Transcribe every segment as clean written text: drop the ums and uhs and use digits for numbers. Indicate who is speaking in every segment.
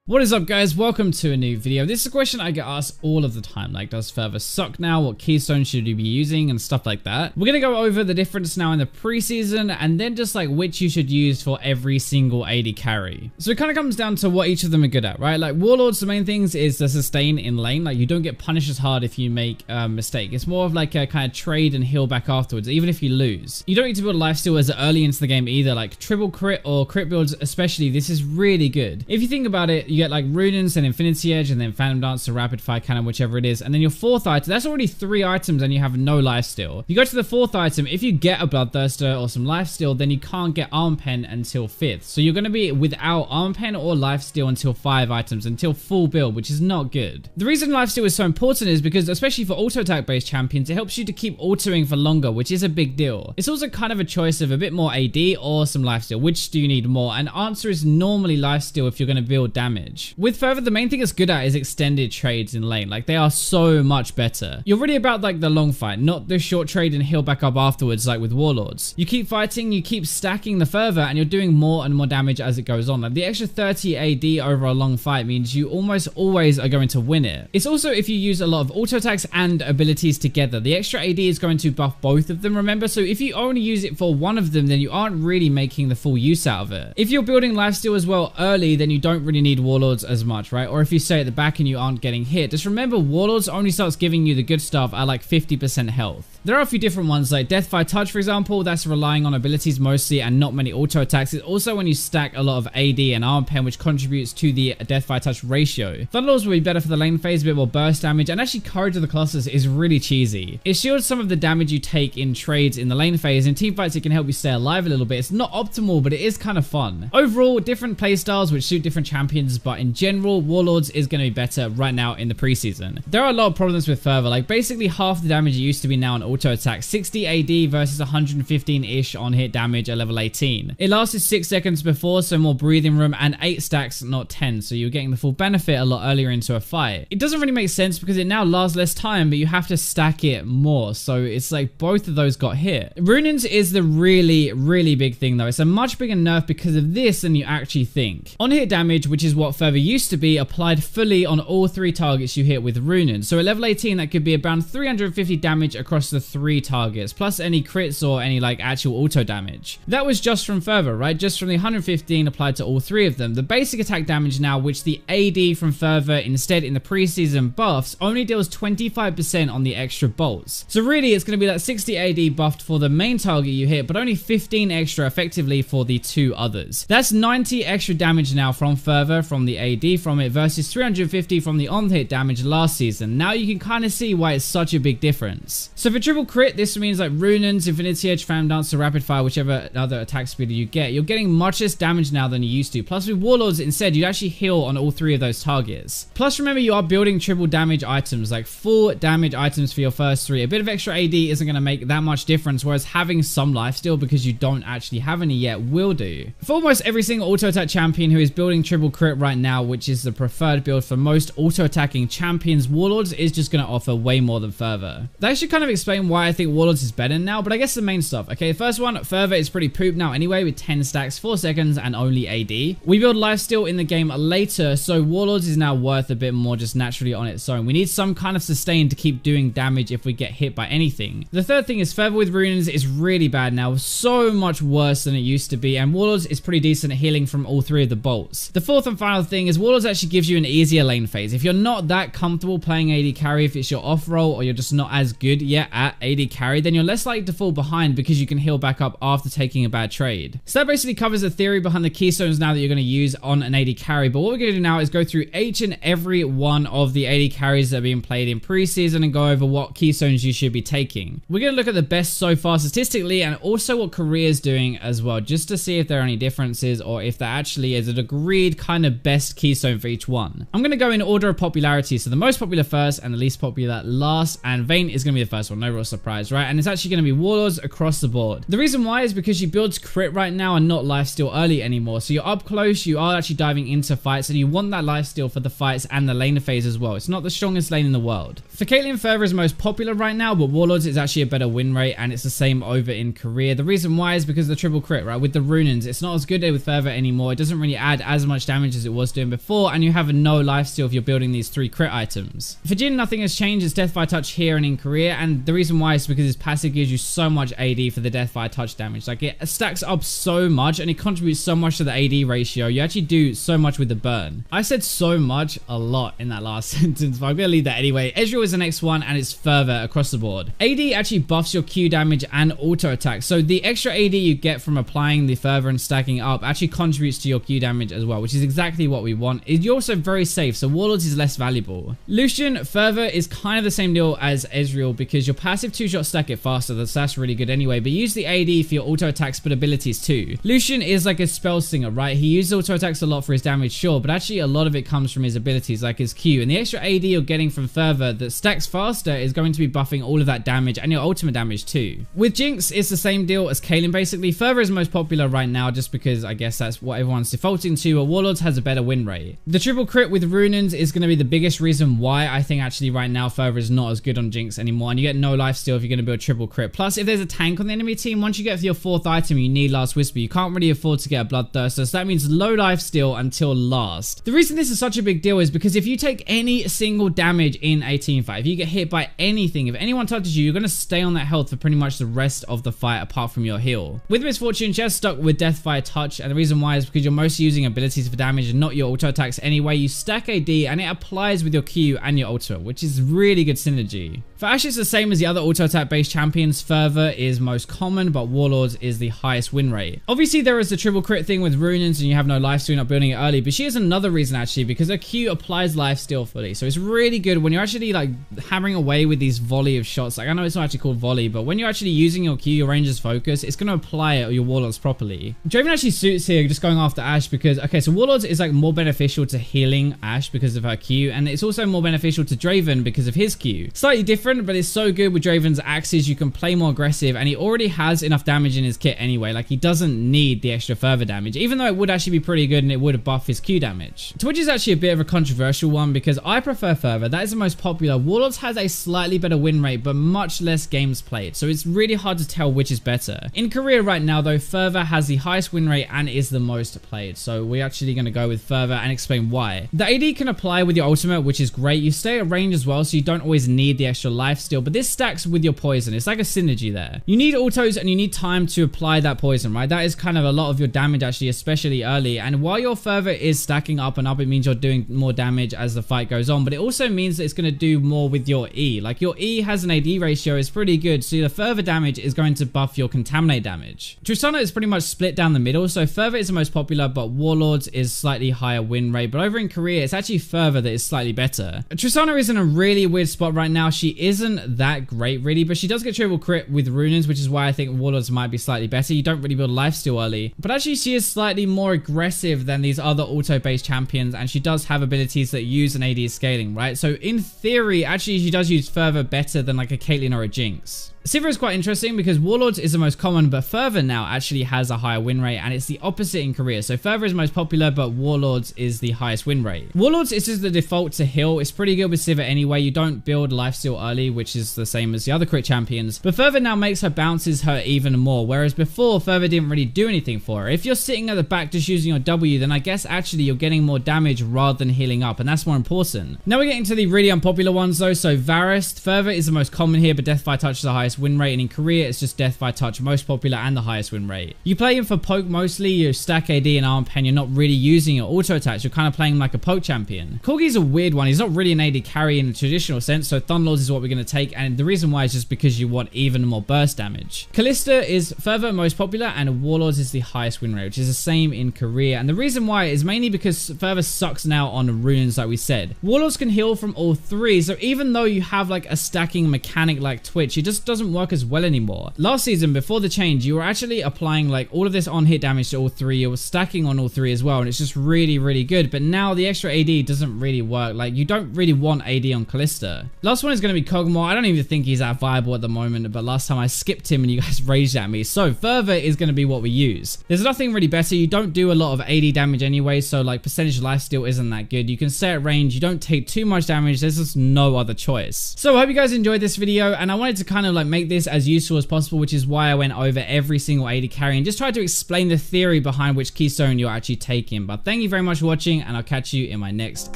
Speaker 1: What is up, guys? Welcome to a new video. This is a question I get asked all of the time, like, does Fervor suck now? What Keystone should you be using and stuff like that. We're gonna go over the difference now in the preseason and then just like which you should use for every single AD carry. So it kind of comes down to what each of them are good at, right? Like Warlords, the main things is the sustain in lane. Like you don't get punished as hard if you make a mistake. It's more of like a kind of trade and heal back afterwards, even if you lose. You don't need to build lifesteal as early into the game either, like triple crit or crit builds especially. This is really good. If you think about it, you get like Runes and Infinity Edge and then Phantom Dance or Rapid Fire Cannon, whichever it is. And then your fourth item, that's already 3 items and you have no lifesteal. You go to the fourth item, if you get a Bloodthirster or some lifesteal, then you can't get Arm Pen until 5th. So you're going to be without Arm Pen or lifesteal until 5 items, until full build, which is not good. The reason lifesteal is so important is because, especially for auto attack based champions, it helps you to keep autoing for longer, which is a big deal. It's also kind of a choice of a bit more AD or some lifesteal. Which do you need more? And answer is normally lifesteal if you're going to build damage. With Fervor, the main thing it's good at is extended trades in lane. Like they are so much better. You're really about like the long fight, not the short trade and heal back up afterwards like with Warlords. You keep fighting, you keep stacking the Fervor, and you're doing more and more damage as it goes on. Like the extra 30 AD over a long fight means you almost always are going to win it. It's also if you use a lot of auto attacks and abilities together. The extra AD is going to buff both of them, remember? So if you only use it for one of them, then you aren't really making the full use out of it. If you're building lifesteal as well early, then you don't really need Warlords as much, right? Or if you stay at the back and you aren't getting hit, just remember Warlords only starts giving you the good stuff at like 50% health. There are a few different ones like Deathfire Touch, for example. That's relying on abilities mostly and not many auto attacks. It's also when you stack a lot of AD and Arm Pen, which contributes to the Deathfire Touch ratio. Thunderlords will be better for the lane phase, a bit more burst damage, and actually Courage of the Colossus is really cheesy. It shields some of the damage you take in trades in the lane phase. In teamfights, it can help you stay alive a little bit. It's not optimal, but it is kind of fun. Overall, different playstyles which suit different champions, but in general, Warlords is going to be better right now in the preseason. There are a lot of problems with Fervor, like basically half the damage it used to be now on auto attack. 60 AD versus 115-ish on hit damage at level 18. It lasted 6 seconds before, so more breathing room, and 8 stacks, not 10, so you're getting the full benefit a lot earlier into a fight. It doesn't really make sense because it now lasts less time, but you have to stack it more, so it's like both of those got hit. Runes is the really big thing though. It's a much bigger nerf because of this than you actually think. On hit damage, which is what Fervor used to be, applied fully on all 3 targets you hit with Runes. So at level 18, that could be around 350 damage across the 3 targets, plus any crits or any like actual auto damage. That was just from Fervor, right? Just from the 115 applied to all 3 of them. The basic attack damage now, which the AD from Fervor instead in the preseason buffs, only deals 25% on the extra bolts. So really, it's going to be that 60 AD buffed for the main target you hit, but only 15 extra effectively for the 2 others. That's 90 extra damage now from Fervor, from the AD from it, versus 350 from the on-hit damage last season. Now you can kind of see why it's such a big difference. So for triple crit, this means like Runes, Infinity Edge, Phantom Dance, or Rapid Fire, whichever other attack speed you get, you're getting much less damage now than you used to. Plus with Warlords instead, you actually heal on all 3 of those targets. Plus remember, you are building triple damage items, like full damage items for your first 3. A bit of extra AD isn't going to make that much difference, whereas having some lifesteal because you don't actually have any yet will do. For almost every single auto attack champion who is building triple crit right now, which is the preferred build for most auto attacking champions, Warlords is just going to offer way more than Fervor. That should kind of explain why I think Warlords is better now, but I guess the main stuff. Okay, the first one, Fervor is pretty poop now anyway with 10 stacks, 4 seconds, and only AD. We build lifesteal in the game later, so Warlords is now worth a bit more just naturally on its own. We need some kind of sustain to keep doing damage if we get hit by anything. The third thing is Fervor with Runes is really bad now, so much worse than it used to be, and Warlords is pretty decent at healing from all 3 of the bolts. The fourth and final thing is Warlords actually gives you an easier lane phase. If you're not that comfortable playing AD carry, if it's your off role or you're just not as good yet at AD carry, then you're less likely to fall behind because you can heal back up after taking a bad trade. So that basically covers the theory behind the Keystones now that you're going to use on an AD carry. But what we're going to do now is go through each and every one of the AD carries that are being played in preseason and go over what Keystones you should be taking. We're going to look at the best so far statistically and also what Korea's doing as well, just to see if there are any differences or if there actually is an agreed kind of best Keystone for each one. I'm going to go in order of popularity, so the most popular first and the least popular last, and Vayne is going to be the first one, no real surprise, right? And it's actually going to be Warlords across the board. The reason why is because she builds crit right now and not lifesteal early anymore, so you're up close, you are actually diving into fights, and you want that lifesteal for the fights and the laner phase as well. It's not the strongest lane in the world. For Caitlyn, Fervor is most popular right now, but Warlords is actually a better win rate, and it's the same over in Korea. The reason why is because of the triple crit, right? With the Runes, it's not as good with Fervor anymore. It doesn't really add as much damage as it was doing before, and you have no lifesteal if you're building these 3 crit items. For Jhin, nothing has changed. It's Death by Touch here and in career, and the reason why is because his passive gives you so much AD for the Death by Touch damage. Like, it stacks up so much and it contributes so much to the AD ratio. You actually do so much with the burn. I said so much a lot in that last sentence, but I'm gonna leave that anyway. Ezreal is the next one, and it's Fervor across the board. AD actually buffs your Q damage and auto attack, so the extra AD you get from applying the Fervor and stacking up actually contributes to your Q damage as well, which is exactly what we want. You're also very safe, so Warlords is less valuable. Lucian, Fervor is kind of the same deal as Ezreal because your passive 2-shot stack it faster, that's really good anyway, but use the AD for your auto attacks but abilities too. Lucian is like a spell slinger, right? He uses auto attacks a lot for his damage, sure, but actually a lot of it comes from his abilities like his Q, and the extra AD you're getting from Fervor that stacks faster is going to be buffing all of that damage and your ultimate damage too. With Jinx, it's the same deal as Kayn basically. Fervor is most popular right now just because I guess that's what everyone's defaulting to, but Warlords has a better win rate. The triple crit with Runins is going to be the biggest reason why I think actually right now Fervor is not as good on Jinx anymore, and you get no lifesteal if you're going to build triple crit. Plus, if there's a tank on the enemy team, once you get to your 4th item, you need Last Whisper. You can't really afford to get a Bloodthirster, so that means low lifesteal until last. The reason this is such a big deal is because if you take any single damage in a teamfight, if you get hit by anything, if anyone touches you, you're going to stay on that health for pretty much the rest of the fight apart from your heal. With Misfortune, she has stuck with Death by Touch, and the reason why is because you're mostly using abilities for damage and not your auto attacks anyway. You stack AD and it applies with your Q and your ultimate, which is really good synergy. For Ashe, it's the same as the other auto attack based champions. Fervor is most common, but Warlords is the highest win rate. Obviously, there is the triple crit thing with Runins and you have no lifesteal, you're not building it early, but she has another reason actually, because her Q applies lifesteal fully. So it's really good when you're actually like hammering away with these volley of shots. Like, I know it's not actually called volley, but when you're actually using your Q, your ranger's focus, it's going to apply it or your Warlords properly. Draven actually suits here just going after Ashe because, okay, so Warlords is like more beneficial to healing Ashe because of her Q, and it's also more beneficial to Draven because of his Q. Slightly different, but it's so good with Draven's axes. You can play more aggressive, and he already has enough damage in his kit anyway. Like, he doesn't need the extra Fervor damage, even though it would actually be pretty good and it would buff his Q damage. Twitch is actually a bit of a controversial one because I prefer Fervor. That is the most popular. Warlords has a slightly better win rate, but much less games played, so it's really hard to tell which is better. In career right now though, Fervor has the highest win rate and is the most played, so we're actually going to go with Fervor and explain why. The AD can apply with your ultimate, which is great. You stay at range as well, so you don't always need the extra lifesteal, but this stacks with your poison. It's like a synergy there. You need autos and you need time to apply that poison, right? That is kind of a lot of your damage actually, especially early, and while your Fervor is stacking up and up, it means you're doing more damage as the fight goes on, but it also means that it's going to do more with your E. Like, your E has an AD ratio, is pretty good, so the Fervor damage is going to buff your contaminate damage. Tristana is pretty much split down the middle, so Fervor is the most popular, but Warlords is slightly higher win rate, but over in career, it's actually Fervor that is slightly better. Tristana is in a really weird spot right now. She isn't that great really, but she does get triple crit with Runins, which is why I think Warlords might be slightly better. You don't really build lifesteal early, but actually she is slightly more aggressive than these other auto-based champions, and she does have abilities that use an AD scaling, right? So in theory, actually she does use Fervor better than like a Caitlyn or a Jinx. Sivir is quite interesting because Warlords is the most common, but Fervor now actually has a higher win rate, and it's the opposite in career. So Fervor is most popular, but Warlords is the highest win rate. Warlords is just the default to heal. It's pretty good with Sivir anyway. You don't build lifesteal early, which is the same as the other crit champions. But Fervor now makes her bounces hurt even more, whereas before, Fervor didn't really do anything for her. If you're sitting at the back just using your W, then I guess actually you're getting more damage rather than healing up, and that's more important. Now we're getting to the really unpopular ones though. So Varus, Fervor is the most common here, but Death by Touch is the highest win rate, and in career it's just Death by Touch, most popular and the highest win rate. You play him for poke mostly. You stack AD and arm pen. You're not really using your auto attacks. You're kind of playing him like a poke champion. Corgi's a weird one. He's not really an AD carry in the traditional sense, so Thunderlords is what we're going to take, and the reason why is just because you want even more burst damage. Callista is Fervor most popular, and Warlords is the highest win rate, which is the same in career, and the reason why is mainly because Fervor sucks now on runes, like we said. Warlords can heal from all three, so even though you have like a stacking mechanic like Twitch, it just doesn't work as well anymore. Last season, before the change, you were actually applying like all of this on hit damage to all three. You were stacking on all three as well, and it's just really, really good. But now the extra AD doesn't really work. Like, you don't really want AD on Callista. Last one is going to be Kog'Maw. I don't even think he's that viable at the moment, but last time I skipped him and you guys raged at me. So Fervor is going to be what we use. There's nothing really better. You don't do a lot of AD damage anyway, so like percentage lifesteal isn't that good. You can stay at range. You don't take too much damage. There's just no other choice. So I hope you guys enjoyed this video, and I wanted to kind of like make this as useful as possible, which is why I went over every single AD carry and just tried to explain the theory behind which Keystone you're actually taking. But thank you very much for watching, and I'll catch you in my next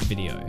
Speaker 1: video.